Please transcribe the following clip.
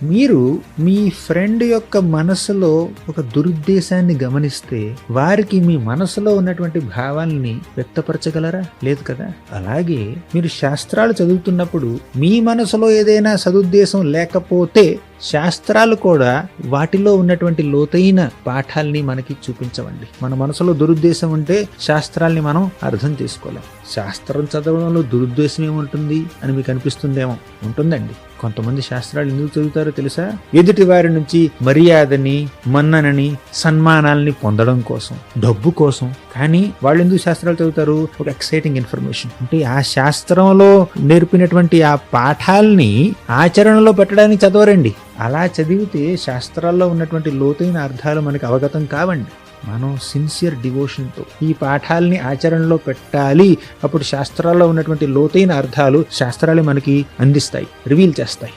మీరు మీ ఫ్రెండ్ యొక్క మనసులో ఒక దురుద్దేశాన్ని గమనిస్తే వారికి మీ మనసులో ఉన్నటువంటి భావాల్ని వ్యక్తపరచగలరా? లేదు కదా. అలాగే మీరు శాస్త్రాలు చదువుతున్నప్పుడు మీ మనసులో ఏదైనా సదుద్దేశం లేకపోతే శాస్త్రాలు కూడా వాటిలో ఉన్నటువంటి లోతైన పాఠాల్ని మనకి చూపించవండి. మన మనసులో దురుద్దేశం ఉంటే శాస్త్రాల్ని మనం అర్థం చేసుకోలేం. శాస్త్రం చదవడంలో దురుద్దేశం ఏముంటుంది అని మీకు అనిపిస్తుందేమో. ఉంటుందండి. కొంతమంది శాస్త్రాలు ఎందుకు చదువుతారో తెలుసా? ఎదుటి వారి నుంచి మర్యాదని, మన్ననని, సన్మానాల్ని పొందడం కోసం, డబ్బు కోసం. కానీ వాళ్ళు ఎందుకు శాస్త్రాలు చదువుతారు? ఒక ఎక్సైటింగ్ ఇన్ఫర్మేషన్ అంటే ఆ శాస్త్రంలో నేర్పినటువంటి ఆ పాఠాల్ని ఆచరణలో పెట్టడానికి చదవరండి. అలా చదివితే శాస్త్రాల్లో ఉన్నటువంటి లోతైన అర్థాలు మనకి అవగతం కావండి. మనం సిన్సియర్ డివోషన్తో ఈ పాఠాలని ఆచరణలో పెట్టాలి. అప్పుడు శాస్త్రాల్లో ఉన్నటువంటి లోతైన అర్థాలు శాస్త్రాలు మనకి అందిస్తాయి, రివీల్ చేస్తాయి.